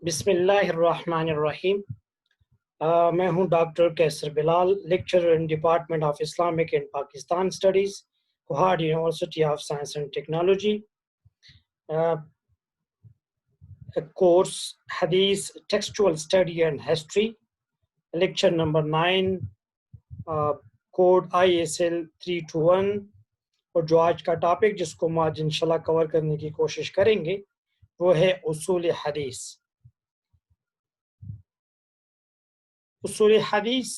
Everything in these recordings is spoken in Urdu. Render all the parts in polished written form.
بسم اللہ الرحمن الرحیم۔ میں ہوں doctor Qaiser Bilal, lecturer in department of Islamic and Pakistan studies, Kohat university of science and technology. Course hadith textual study and history, lecture number 9، code ISL 321۔ اور جو آج کا ٹاپک جس کو ہم آج انشاءاللہ کور کرنے کی کوشش کریں گے وہ ہے اصول حدیث۔ اصول حدیث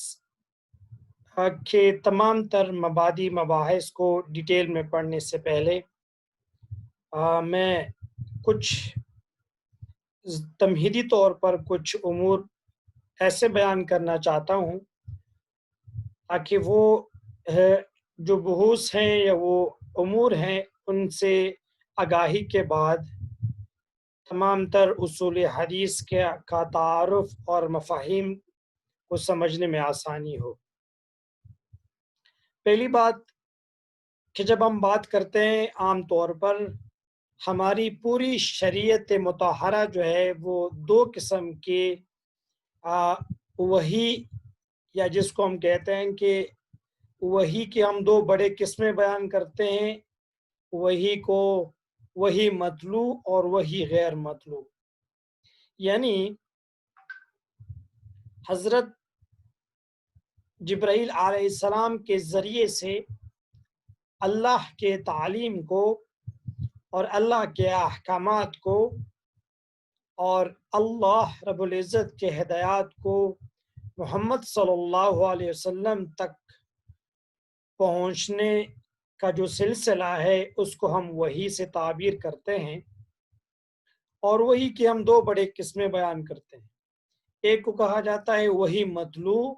کے تمام تر مبادی مباحث کو ڈیٹیل میں پڑھنے سے پہلے میں کچھ تمہیدی طور پر کچھ امور ایسے بیان کرنا چاہتا ہوں تاکہ وہ جو بحوث ہیں یا وہ امور ہیں ان سے آگاہی کے بعد تمام تر اصول حدیث کا تعارف اور مفاہیم کو سمجھنے میں آسانی ہو۔ پہلی بات کہ جب ہم بات کرتے ہیں عام طور پر ہماری پوری شریعت مطہرہ جو ہے وہ دو قسم کے وحی، یا جس کو ہم کہتے ہیں کہ وحی کے ہم دو بڑے قسمیں بیان کرتے ہیں، وحی کو وحی مطلوع اور وحی غیر مطلوع۔ یعنی حضرت جبرائیل علیہ السلام کے ذریعے سے اللہ کے تعلیم کو اور اللہ کے احکامات کو اور اللہ رب العزت کے ہدایات کو محمد صلی اللہ علیہ وسلم تک پہنچنے کا جو سلسلہ ہے اس کو ہم وحی سے تعبیر کرتے ہیں، اور وحی کی ہم دو بڑے قسمیں بیان کرتے ہیں۔ ایک کو کہا جاتا ہے وحی مطلوع،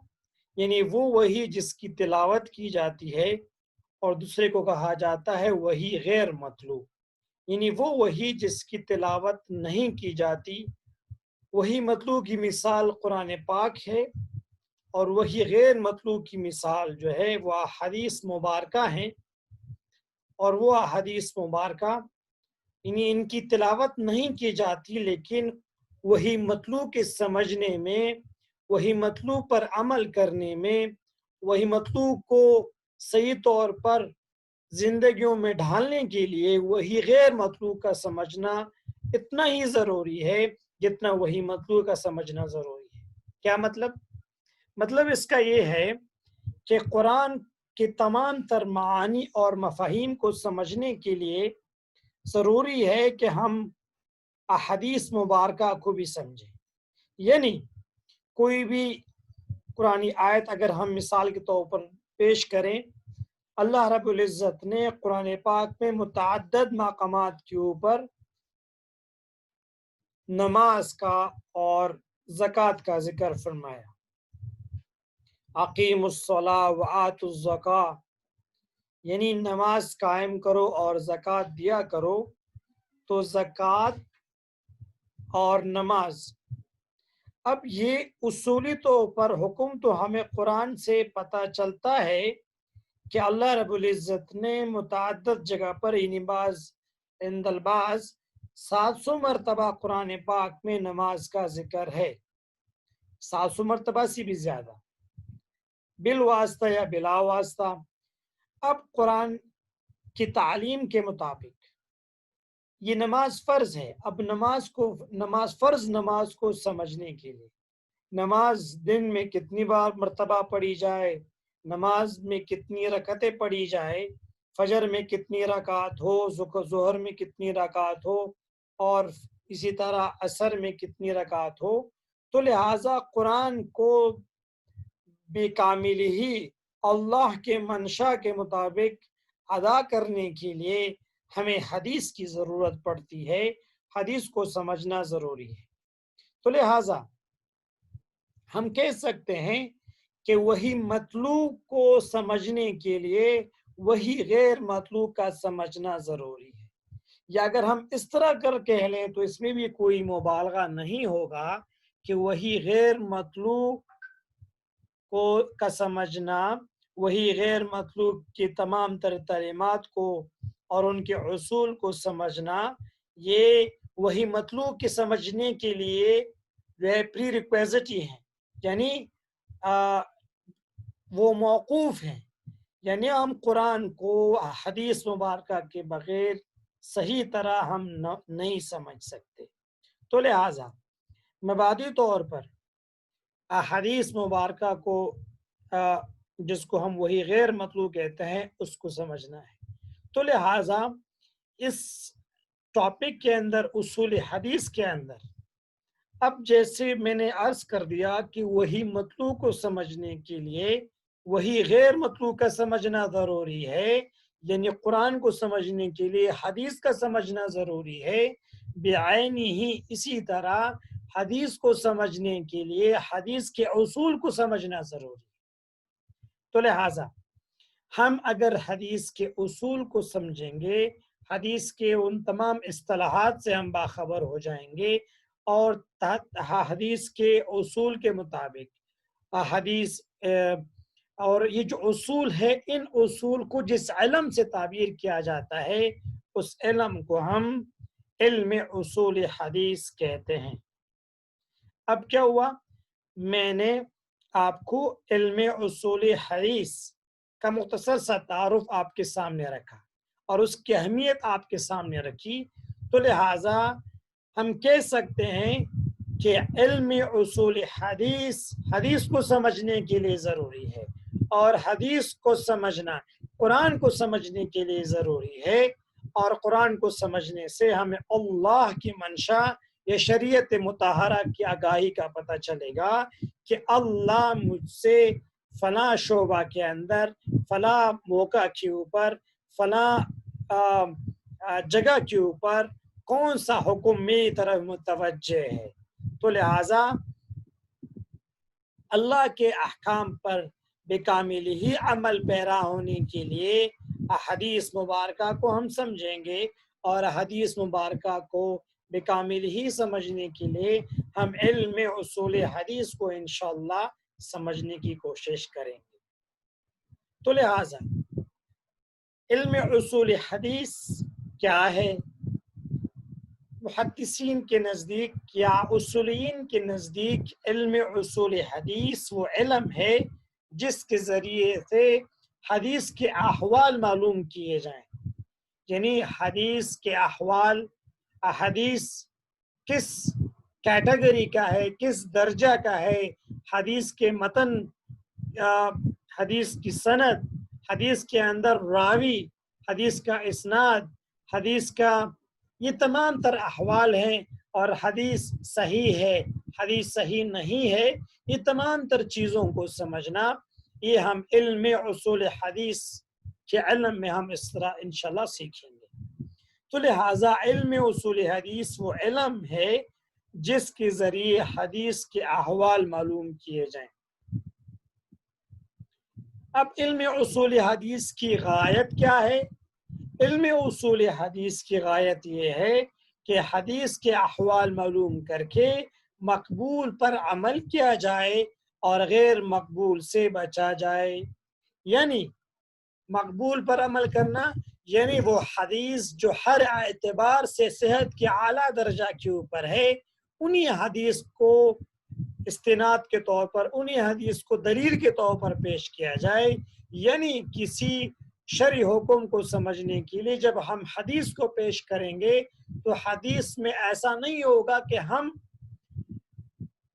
یعنی وہ وحی جس کی تلاوت کی جاتی ہے، اور دوسرے کو کہا جاتا ہے وحی غیر مطلوع، یعنی وہ وحی جس کی تلاوت نہیں کی جاتی۔ وحی مطلوع کی مثال قرآن پاک ہے، اور وحی غیر مطلوع کی مثال جو ہے وہ احادیث مبارکہ ہیں، اور وہ احادیث مبارکہ یعنی ان کی تلاوت نہیں کی جاتی، لیکن وحی مطلوع کے سمجھنے میں، وحی مطلوع پر عمل کرنے میں، وحی مطلوع کو صحیح طور پر زندگیوں میں ڈھالنے کے لیے وحی غیر مطلوع کا سمجھنا اتنا ہی ضروری ہے جتنا وحی مطلوع کا سمجھنا ضروری ہے۔ کیا مطلب اس کا یہ ہے کہ قرآن کے تمام تر معانی اور مفاہیم کو سمجھنے کے لیے ضروری ہے کہ ہم احادیث مبارکہ کو بھی سمجھیں۔ یعنی کوئی بھی قرآنی آیت اگر ہم مثال کے طور پر پیش کریں، اللہ رب العزت نے قرآن پاک میں متعدد مقامات کے اوپر نماز کا اور زکوٰۃ کا ذکر فرمایا۔ اقیم الصلاۃ وآتوا الزکاۃ، یعنی نماز قائم کرو اور زکوٰۃ دیا کرو۔ تو زکوٰۃ اور نماز، اب یہ اصولی طور پر حکم تو ہمیں قرآن سے پتہ چلتا ہے کہ اللہ رب العزت نے متعدد جگہ پر عند البعض 700 مرتبہ قرآن پاک میں نماز کا ذکر ہے، 700 مرتبہ سے بھی زیادہ، بالواسطہ یا بلا واسطہ۔ اب قرآن کی تعلیم کے مطابق یہ نماز فرض ہے۔ اب نماز کو سمجھنے کے لیے نماز دن میں کتنی بار مرتبہ پڑھی جائے، نماز میں کتنی رکعتیں پڑھی جائے، فجر میں کتنی رکعت ہو، ظہر میں کتنی رکعت ہو، اور اسی طرح عصر میں کتنی رکعت ہو، تو لہٰذا قرآن کو بکامل ہی اللہ کے منشا کے مطابق ادا کرنے کے لیے ہمیں حدیث کی ضرورت پڑتی ہے، حدیث کو سمجھنا ضروری ہے۔ تو لہٰذا ہم کہہ سکتے ہیں کہ وحی مطلوع کو سمجھنے کے لیے وحی غیر مطلوع کا سمجھنا ضروری ہے، یا اگر ہم اس طرح کر کہہ لیں تو اس میں بھی کوئی مبالغہ نہیں ہوگا کہ وحی غیر مطلوع کا سمجھنا، وحی غیر مطلوع کی تمام تر تعلیمات کو اور ان کے اصول کو سمجھنا، یہ وہی مطلوب کے سمجھنے کے لیے جو ہے پری ریکویزٹ ہی ہیں، یعنی وہ موقوف ہیں، یعنی ہم قرآن کو حدیث مبارکہ کے بغیر صحیح طرح ہم نہیں سمجھ سکتے۔ تو لہٰذا مبادی طور پر حدیث مبارکہ کو جس کو ہم وہی غیر مطلوب کہتے ہیں اس کو سمجھنا ہے۔ تو لہٰذا اس ٹاپک کے اندر اصول حدیث کے اندر اب جیسے میں نے عرض کر دیا کہ وہی مطلوب کو سمجھنے کے لیے وہی غیر مطلوب کا سمجھنا ضروری ہے، یعنی قرآن کو سمجھنے کے لیے حدیث کا سمجھنا ضروری ہے، بعینی ہی اسی طرح حدیث کو سمجھنے کے لیے حدیث کے اصول کو سمجھنا ضروری ہے۔ تو لہٰذا ہم اگر حدیث کے اصول کو سمجھیں گے، حدیث کے ان تمام اصطلاحات سے ہم باخبر ہو جائیں گے، اور حدیث کے اصول کے مطابق حدیث اور یہ جو اصول ہے ان اصول کو جس علم سے تعبیر کیا جاتا ہے اس علم کو ہم علم اصول حدیث کہتے ہیں۔ اب کیا ہوا، میں نے آپ کو علم اصول حدیث کا مختصر سا تعارف آپ کے سامنے رکھا اور اس کی اہمیت آپ کے سامنے رکھی، تو لہٰذا ہم کہہ سکتے ہیں کہ علم اصول حدیث حدیث کو سمجھنے کے لیے ضروری ہے، اور حدیث کو سمجھنا قرآن کو سمجھنے کے لیے ضروری ہے، اور قرآن کو سمجھنے سے ہمیں اللہ کی منشا یا شریعت مطہرہ کی آگاہی کا پتہ چلے گا کہ اللہ مجھ سے فلاں شعبہ کے اندر فلاں موقع کے اوپر فلاں جگہ کے اوپر کون سا حکم میری طرف متوجہ ہے۔ تو لہٰذا اللہ کے احکام پر بکامل ہی عمل پیرا ہونے کے لیے حدیث مبارکہ کو ہم سمجھیں گے، اور حدیث مبارکہ کو بکامل ہی سمجھنے کے لیے ہم علم اصول حدیث کو انشاءاللہ سمجھنے کی کوشش کریں گے۔ تو لہٰذا علم اصول حدیث کیا ہے؟ محدثین کے نزدیک یا اصولین کے نزدیک علم اصول حدیث وہ علم ہے جس کے ذریعے سے حدیث کے احوال معلوم کیے جائیں، یعنی حدیث کے احوال، حدیث کس کیٹیگری کا ہے، کس درجہ کا ہے، حدیث کے متن، حدیث کی سند، حدیث کے اندر راوی، حدیث کا اسناد، حدیث کا یہ تمام تر احوال ہیں، اور حدیث صحیح ہے، حدیث صحیح نہیں ہے، یہ تمام تر چیزوں کو سمجھنا یہ ہم علم اصول حدیث کے علم میں ہم اس طرح انشاءاللہ سیکھیں گے۔ تو لہٰذا علم اصول حدیث وہ علم ہے جس کے ذریعے حدیث کے احوال معلوم کیے جائیں۔ اب علم اصول حدیث کی غایت کیا ہے؟ علم اصول حدیث کی غایت یہ ہے کہ حدیث کے احوال معلوم کر کے مقبول پر عمل کیا جائے اور غیر مقبول سے بچا جائے۔ یعنی مقبول پر عمل کرنا یعنی وہ حدیث جو ہر اعتبار سے صحت کے اعلیٰ درجہ کے اوپر ہے، انہی حدیث کو استناد کے طور پر، انہی حدیث کو دلیل کے طور پر پیش کیا جائے۔ یعنی کسی شرعی حکم کو سمجھنے کے لیے جب ہم حدیث کو پیش کریں گے تو حدیث میں ایسا نہیں ہوگا کہ ہم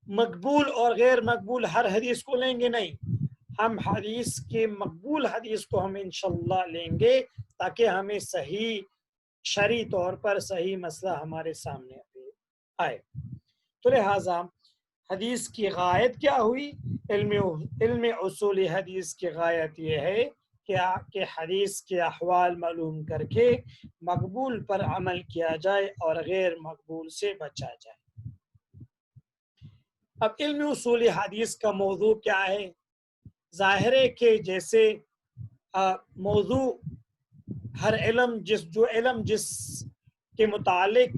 مقبول اور غیر مقبول ہر حدیث کو لیں گے، نہیں، ہم حدیث کے مقبول حدیث کو ہم انشاءاللہ لیں گے تاکہ ہمیں صحیح شرعی طور پر صحیح مسئلہ ہمارے سامنے آئے۔ تو لہٰذا حدیث کی غایت کیا ہوئی؟ علم اصول حدیث کی غایت یہ ہے کہ حدیث کے احوال معلوم کر کے مقبول پر عمل کیا جائے اور غیر مقبول سے بچا جائے۔ اب علم اصول حدیث کا موضوع کیا ہے؟ ظاہر ہے کہ جیسے موضوع ہر علم جس کے متعلق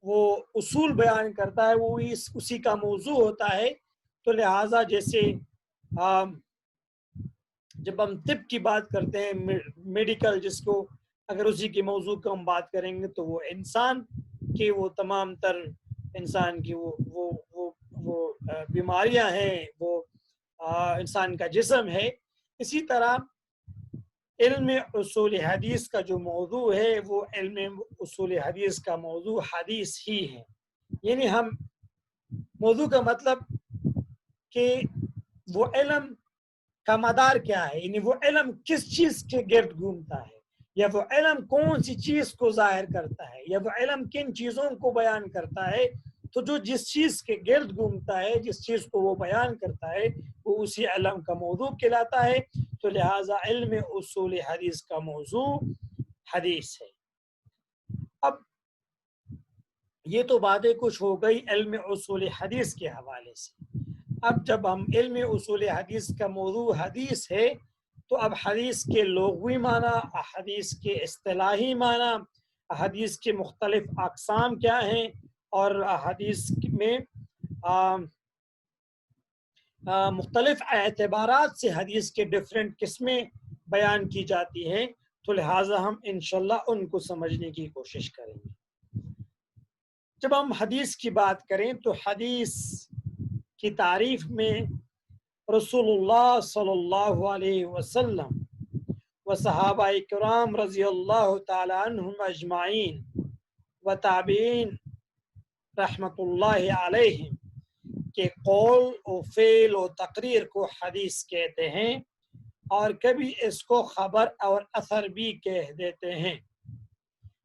وہ اصول بیان کرتا ہے وہ اسی کا موضوع ہوتا ہے۔ تو لہٰذا جیسے جب ہم طب کی بات کرتے ہیں، میڈیکل، جس کو اگر اسی کے موضوع کو ہم بات کریں گے تو وہ انسان کہ وہ تمام تر انسان کی وہ بیماریاں ہیں، وہ انسان کا جسم ہے. اسی طرح علم اصول حدیث کا جو موضوع ہے وہ علم اصول حدیث کا موضوع حدیث ہی ہے. یعنی ہم موضوع کا مطلب کہ وہ علم کا مدار کیا ہے، یعنی وہ علم کس چیز کے گرد گھومتا ہے، یا وہ علم کون سی چیز کو ظاہر کرتا ہے، یا وہ علم کن چیزوں کو بیان کرتا ہے. تو جو جس چیز کے گرد گھومتا ہے، جس چیز کو وہ بیان کرتا ہے، وہ اسی علم کا موضوع کہلاتا ہے. تو لہٰذا علم اصول حدیث کا موضوع حدیث ہے. اب یہ تو باتیں کچھ ہو گئی علم اصول حدیث کے حوالے سے. اب جب ہم علم اصول حدیث کا موضوع حدیث ہے تو اب حدیث کے لغوی معنی، حدیث کے اصطلاحی معنی، حدیث کے مختلف اقسام کیا ہیں، اور حدیث میں مختلف اعتبارات سے حدیث کے ڈفرینٹ قسمیں بیان کی جاتی ہیں. تو لہٰذا ہم انشاءاللہ ان کو سمجھنے کی کوشش کریں گے. جب ہم حدیث کی بات کریں تو حدیث کی تعریف میں رسول اللہ صلی اللہ علیہ وسلم و صحابہ کرام رضی اللہ تعالی عنہم اجمعین و تابعین رحمت اللہ علیہم کے قول و فعل و تقریر کو حدیث کہتے ہیں، اور کبھی اس کو خبر اور اثر بھی کہہ دیتے ہیں.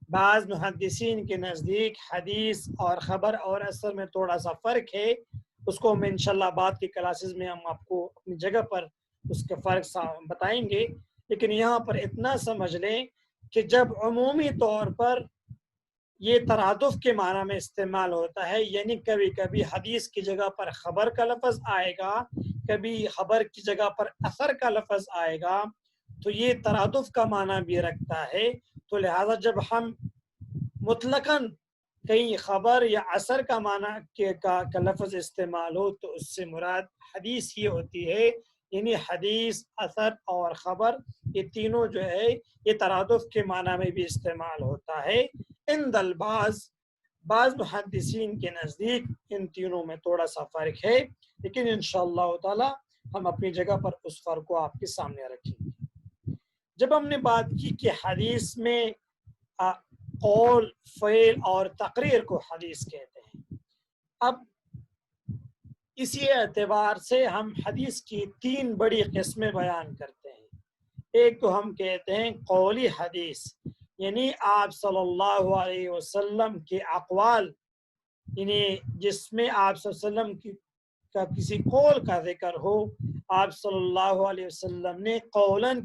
بعض محدثین کے نزدیک حدیث اور خبر اور اثر میں تھوڑا سا فرق ہے، اس کو ہم انشاءاللہ بعد کی کلاسز میں ہم آپ کو اپنی جگہ پر اس کا فرق بتائیں گے. لیکن یہاں پر اتنا سمجھ لیں کہ جب عمومی طور پر یہ ترادف کے معنی میں استعمال ہوتا ہے، یعنی کبھی کبھی حدیث کی جگہ پر خبر کا لفظ آئے گا، کبھی خبر کی جگہ پر اثر کا لفظ آئے گا، تو یہ ترادف کا معنی بھی رکھتا ہے. تو لہذا جب ہم مطلقاً کہیں خبر یا اثر کا معنی کا لفظ استعمال ہو تو اس سے مراد حدیث ہی ہوتی ہے. یعنی حدیث، اثر اور خبر یہ تینوں جو ہے یہ ترادف کے معنی میں بھی استعمال ہوتا ہے. عند البعض، بعض محدثین کے نزدیک ان تینوں میں تھوڑا سا فرق ہے، لیکن انشاءاللہ تعالی ہم اپنی جگہ پر اس فرق کو آپ کے سامنے رکھیں گے. جب ہم نے بات کی کہ حدیث میں قول، فعل اور تقریر کو حدیث کہتے ہیں، اب اسی اعتبار سے ہم حدیث کی تین بڑی قسمیں بیان کرتے ہیں. ایک تو ہم کہتے ہیں قولی حدیث، یعنی آپ صلی اللہ علیہ وسلم کے اقوال، یعنی جس میں آپ صلی اللہ علیہ وسلم کا کسی قول کا ذکر ہو، آپ صلی اللہ علیہ وسلم نے قولاً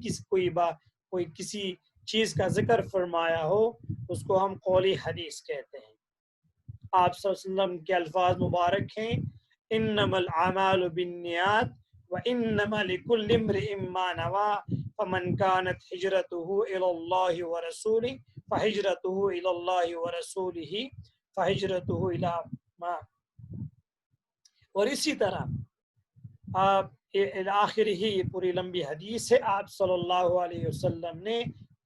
کوئی کسی چیز کا ذکر فرمایا ہو، اس کو ہم قولی حدیث کہتے ہیں. آپ صلی اللہ علیہ وسلم کے الفاظ مبارک ہیں انما الاعمال بالنیات وانما لكل امرئ ما نوى فمن كانت هجرته الى الله ورسوله فهجرته الى الله ورسوله فهجرته الى ما. اور اسی طرح آخر ہی پوری لمبی حدیث ہے. آپ صلی اللہ علیہ وسلم نے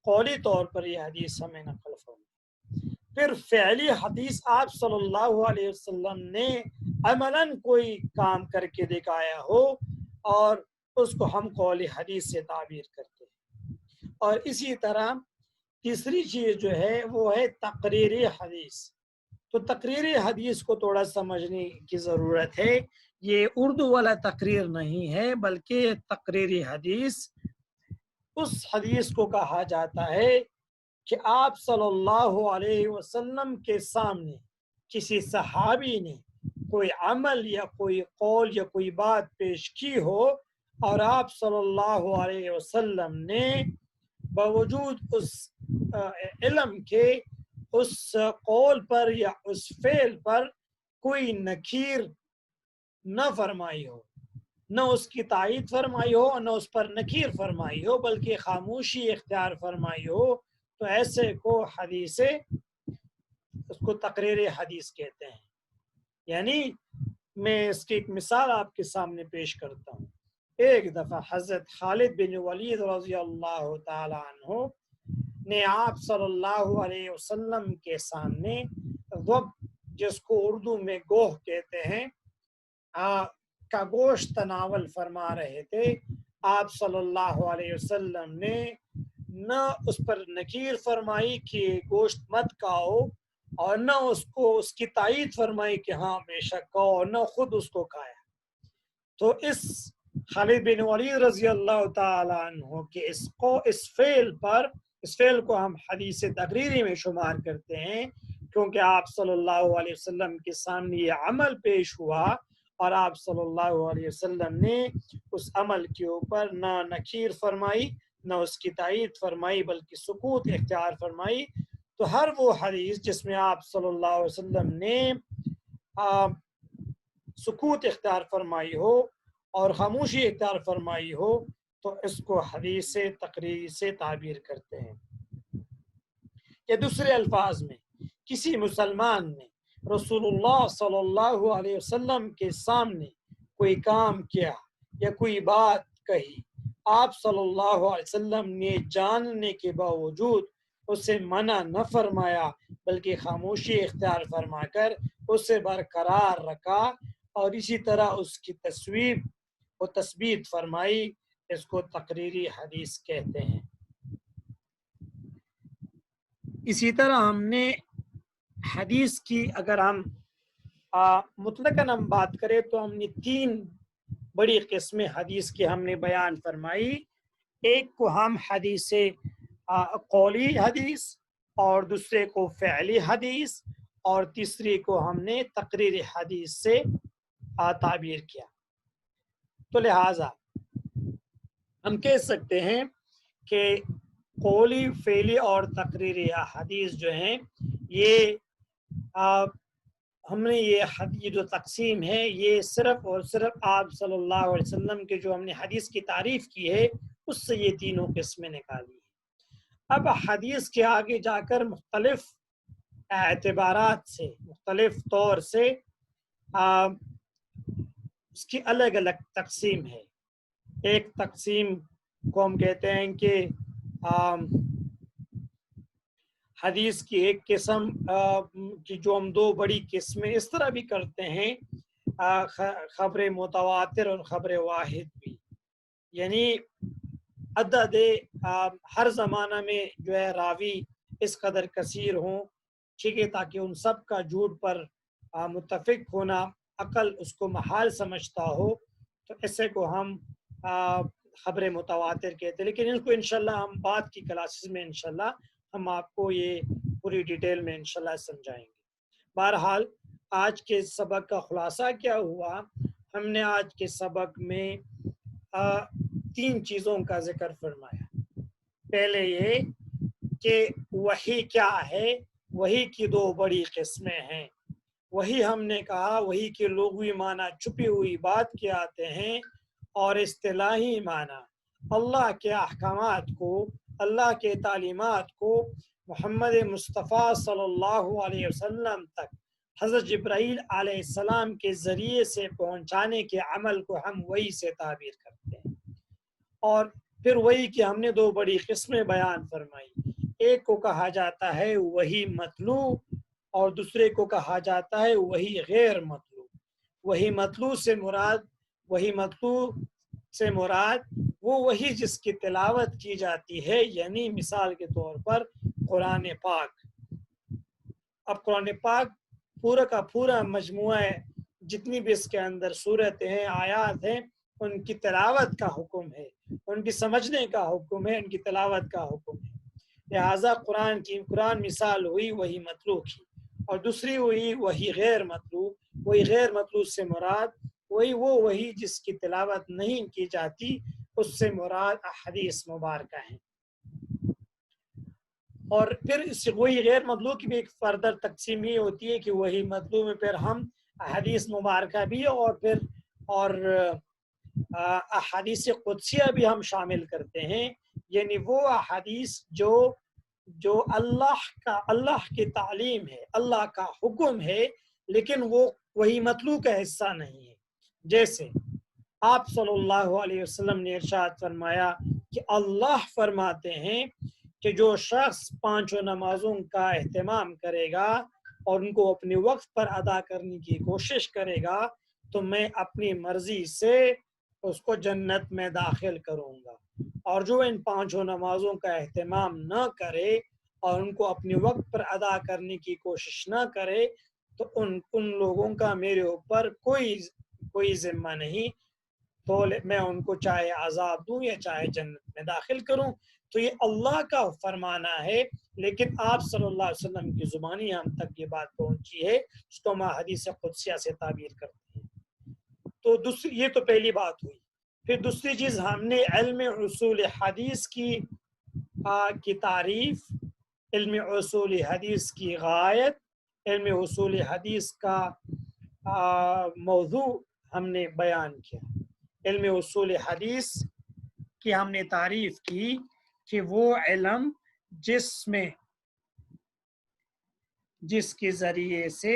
قولی طور پر یہ حدیث ہمیں نقل فرمائی. پھر فعلی حدیث، آپ صلی اللہ علیہ وسلم نے عملاً کوئی کام کر کے دکھایا ہو اور اس کو ہم قولی حدیث سے تعبیر کرتے ہیں. اور اسی طرح تیسری چیز جو ہے وہ ہے تقریری حدیث. تو تقریری حدیث کو تھوڑا سمجھنے کی ضرورت ہے. یہ اردو والا تقریر نہیں ہے، بلکہ تقریری حدیث اس حدیث کو کہا جاتا ہے کہ آپ صلی اللہ علیہ وسلم کے سامنے کسی صحابی نے کوئی عمل یا کوئی قول یا کوئی بات پیش کی ہو، اور آپ صلی اللہ علیہ وسلم نے باوجود اس علم کے اس قول پر یا اس فعل پر کوئی نکیر نہ فرمائی ہو، نہ اس کی تائید فرمائی ہو، نہ اس پر نکیر فرمائی ہو، بلکہ خاموشی اختیار فرمائی ہو، تو ایسے کو حدیث، اس کو تقریر حدیث کہتے ہیں. یعنی میں اس کی ایک مثال آپ کے سامنے پیش کرتا ہوں. ایک دفعہ حضرت خالد بن ولید رضی اللہ تعالی عنہ نے آپ صلی اللہ علیہ وسلم کے سامنے وب جس کو اردو میں گوہ کہتے ہیں کا گوشت تناول فرما رہے تھے، آپ صلی اللہ علیہ وسلم نے نہ اس پر نکیر فرمائی کہ گوشت مت کھاؤ، اور نہ اس کی تائید فرمائی کہ ہاں بے شک کھاؤ، اور نہ خود اس کو کھایا۔ تو اس خالد بن ولید رضی اللہ تعالیٰ عنہ کے اس فعل کو ہم حدیث تقریری میں شمار کرتے ہیں، کیونکہ آپ صلی اللہ علیہ وسلم کے سامنے یہ عمل پیش ہوا، اور آپ صلی اللہ علیہ وسلم نے اس عمل کے اوپر نہ نکیر فرمائی نہ اس کی تائید فرمائی، بلکہ سکوت اختیار فرمائی۔ تو ہر وہ حدیث جس میں آپ صلی اللہ علیہ وسلم نے سکوت اختیار فرمائی ہو اور خاموشی اختیار فرمائی ہو، تو اس کو حدیث تقریری سے تعبیر کرتے ہیں۔ یا دوسرے الفاظ میں، کسی مسلمان نے رسول اللہ صلی اللہ علیہ وسلم کے سامنے کوئی کام کیا یا کوئی بات کہی، آپ صلی اللہ علیہ وسلم نے جاننے کے باوجود اسے منع نہ فرمایا، بلکہ خاموشی اختیار فرما کر اسے برقرار رکھا، اور اسی طرح اس کی تصویب و تثبیت فرمائی، اس کو تقریری حدیث کہتے ہیں۔ اسی طرح ہم نے حدیث کی اگر ہم مطلقاً ہم بات کریں تو ہم نے 3 بڑی قسمیں حدیث کی ہم نے بیان فرمائی۔ ایک کو ہم حدیث قولی حدیث، اور دوسرے کو فعلی حدیث، اور تیسری کو ہم نے تقریری حدیث سے تعبیر کیا۔ تو لہٰذا ہم کہہ سکتے ہیں کہ قولی، فعلی اور تقریری حدیث جو ہیں، یہ ہم نے یہ جو تقسیم ہے، یہ صرف اور صرف آپ صلی اللہ علیہ وسلم کے جو ہم نے حدیث کی تعریف کی ہے اس سے یہ تینوں قسمیں نکالی ہیں۔ اب حدیث کے آگے جا کر مختلف اعتبارات سے، مختلف طور سے اس کی الگ الگ تقسیم ہے۔ ایک تقسیم کو ہم کہتے ہیں کہ حدیث کی ایک قسم کی جو ہم 2 بڑی قسمیں اس طرح بھی کرتے ہیں، خبر متواتر اور خبر واحد بھی، یعنی عدد ہر زمانہ میں جو ہے راوی اس قدر کثیر ہوں، ٹھیک ہے، تاکہ ان سب کا جھوٹ پر متفق ہونا عقل اس کو محال سمجھتا ہو، تو ایسے کو ہم خبر متواتر کہتے ہیں۔ لیکن ان کو انشاءاللہ ہم بعد کی کلاسز میں انشاءاللہ ہم آپ کو یہ پوری ڈیٹیل میں انشاءاللہ سمجھائیں گے۔ بہرحال آج کے سبق کا خلاصہ کیا ہوا، ہم نے آج کے سبق میں 3 چیزوں کا ذکر فرمایا۔ پہلے یہ کہ وحی کیا ہے، وحی کی 2 بڑی قسمیں ہیں۔ وحی ہم نے کہا وحی کے لغوی معنی چھپی ہوئی بات کے آتے ہیں، اور اصطلاحی معنی اللہ کے احکامات کو، اللہ کے تعلیمات کو محمد مصطفیٰ صلی اللہ علیہ وسلم تک حضرت جبرائیل علیہ السلام کے ذریعے سے پہنچانے کے عمل کو ہم وحی سے تعبیر کرتے ہیں۔ اور پھر وحی کی ہم نے 2 بڑی قسمیں بیان فرمائی۔ ایک کو کہا جاتا ہے وحی مطلوع، اور دوسرے کو کہا جاتا ہے وحی غیر مطلوع۔ وحی مطلوع سے مراد وہ وحی جس کی تلاوت کی جاتی ہے، یعنی مثال کے طور پر قرآن پاک۔ اب قرآن پاک پورا کا پورا مجموعہ ہے، جتنی بھی اس کے اندر صورتیں ہیں، آیات ہیں، ان کی تلاوت کا حکم ہے، ان کی سمجھنے کا حکم ہے، ان کی تلاوت کا حکم ہے۔ لہٰذا قرآن مثال ہوئی وحی مطلوع کی، اور دوسری ہوئی وحی غیر مطلوع۔ وہی غیر مطلوع سے مراد وہی جس کی تلاوت نہیں کی جاتی، اس سے مراد احادیث مبارکہ ہیں۔ اور پھر اس وہی غیر مطلوع کی بھی ایک فردر تقسیم یہ ہوتی ہے کہ وہی مطلوع میں پھر ہم احادیث مبارکہ بھی اور احادیث قدسیہ بھی ہم شامل کرتے ہیں، یعنی وہ احادیث جو اللہ کی تعلیم ہے، اللہ کا حکم ہے، لیکن وہ وہی مطلوع کا حصہ نہیں ہے۔ جیسے آپ صلی اللہ علیہ وسلم نے ارشاد فرمایا کہ اللہ فرماتے ہیں کہ جو شخص 5 نمازوں کا اہتمام کرے گا اور ان کو اپنے وقت پر ادا کرنے کی کوشش کرے گا تو میں اپنی مرضی سے اس کو جنت میں داخل کروں گا۔ اور جو ان 5 نمازوں کا اہتمام نہ کرے اور ان کو اپنے وقت پر ادا کرنے کی کوشش نہ کرے تو ان لوگوں کا میرے اوپر کوئی ذمہ نہیں، تو میں ان کو چاہے عذاب دوں یا چاہے جنت میں داخل کروں۔ تو یہ اللہ کا فرمانا ہے، لیکن آپ صلی اللہ علیہ وسلم کی زبانی ہم تک یہ بات پہنچی ہے، اس کو ہم حدیث قدسیہ سے تعبیر کرتے ہیں۔ تو یہ تو پہلی بات ہوئی۔ پھر دوسری چیز، ہم نے علم اصول حدیث کی تعریف، علم اصول حدیث کی غایت، علم اصول حدیث کا موضوع ہم نے بیان کیا۔ علم اصول حدیث کی ہم نے تعریف کی کہ وہ علم جس کے ذریعے سے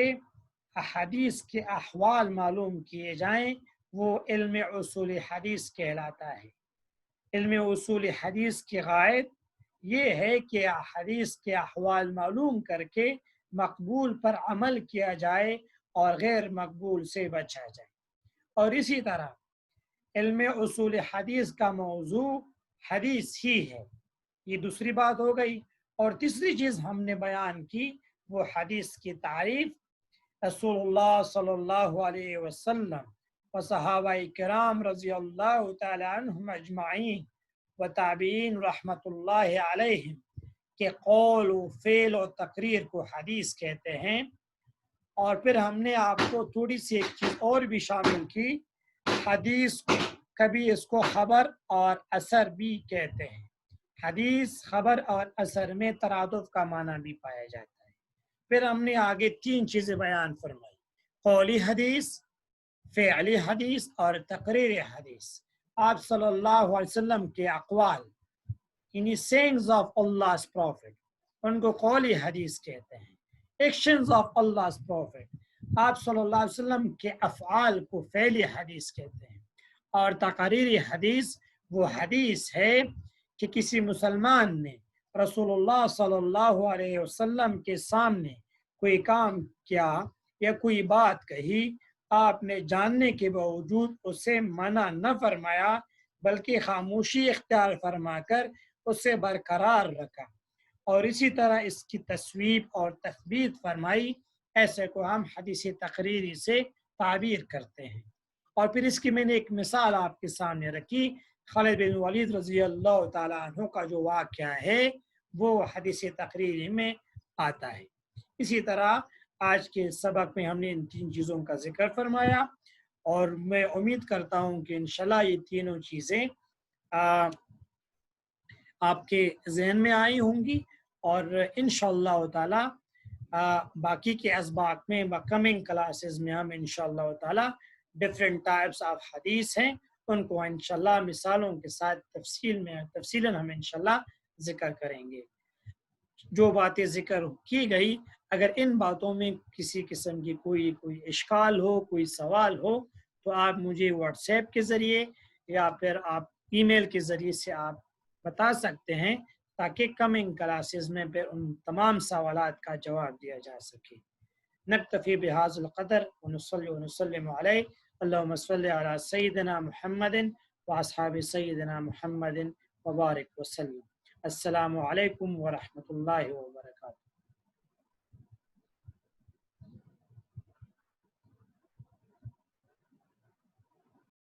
حدیث کے احوال معلوم کیے جائیں وہ علم اصول حدیث کہلاتا ہے۔ علم اصول حدیث کی غایت یہ ہے کہ حدیث کے احوال معلوم کر کے مقبول پر عمل کیا جائے اور غیر مقبول سے بچا جائے۔ اور اسی طرح علم اصول حدیث کا موضوع حدیث ہی ہے، یہ دوسری بات ہو گئی۔ اور تیسری چیز ہم نے بیان کی وہ حدیث کی تعریف، رسول اللہ صلی اللہ علیہ وسلم و صحابہ کرام رضی اللہ تعالی عنہم اجمعین و تابعین رحمۃ اللہ علیہم کے قول و فعل و تقریر کو حدیث کہتے ہیں۔ اور پھر ہم نے آپ کو تھوڑی سی ایک چیز اور بھی شامل کی، حدیث کبھی اس کو خبر اور اثر بھی کہتے ہیں۔ حدیث خبر اور اثر میں ترادف کا معنی بھی پایا جاتا ہے۔ پھر ہم نے آگے 3 چیزیں بیان فرمائی، قولی حدیث، فعلی حدیث اور تقریر حدیث۔ آپ صلی اللہ علیہ وسلم کے اقوال، یعنی sayings of Allah's Prophet، ان کو قولی حدیث کہتے ہیں۔ ایکشنز آف Allah's Prophet، آپ صلی اللہ علیہ وسلم کے افعال کو فعلی حدیث کہتے ہیں۔ اور تقریری حدیث وہ حدیث ہے کہ کسی مسلمان نے رسول اللہ صلی اللہ علیہ وسلم کے سامنے کوئی کام کیا یا کوئی بات کہی، آپ نے جاننے کے باوجود اسے منع نہ فرمایا بلکہ خاموشی اختیار فرما کر اسے برقرار رکھا، اور اسی طرح اس کی تصویب اور تثبیت فرمائی، ایسے کو ہم حدیث تقریری سے تعبیر کرتے ہیں۔ اور پھر اس کی میں نے ایک مثال آپ کے سامنے رکھی، خالد بن ولید رضی اللہ تعالیٰ عنہ کا جو واقعہ ہے وہ حدیث تقریری میں آتا ہے۔ اسی طرح آج کے سبق میں ہم نے ان 3 چیزوں کا ذکر فرمایا، اور میں امید کرتا ہوں کہ انشاءاللہ یہ تینوں چیزیں آپ کے ذہن میں آئی ہوں گی، اور انشاءاللہ تعالی باقی کے اسباق میں کمنگ کلاسز میں ہم انشاءاللہ تعالی ڈفرینٹ ٹائپس آف حدیث ہیں ان کو انشاءاللہ مثالوں کے ساتھ تفصیلاً ہم انشاءاللہ ذکر کریں گے۔ جو باتیں ذکر کی گئی، اگر ان باتوں میں کسی قسم کی کوئی اشکال ہو، کوئی سوال ہو، تو آپ مجھے واٹس ایپ کے ذریعے یا پھر آپ ای میل کے ذریعے سے آپ بتا سکتے ہیں، تاکہ کمنگ کلاسز میں پھر ان تمام سوالات کا جواب دیا جا سکے۔ نکتفی بہذا القدر ونصلی ونسلم علیہ، اللہم صلی علی سیدنا محمد واصحاب سیدنا محمد وبارک وسلم۔ السلام علیکم ورحمۃ اللہ وبرکاتہ۔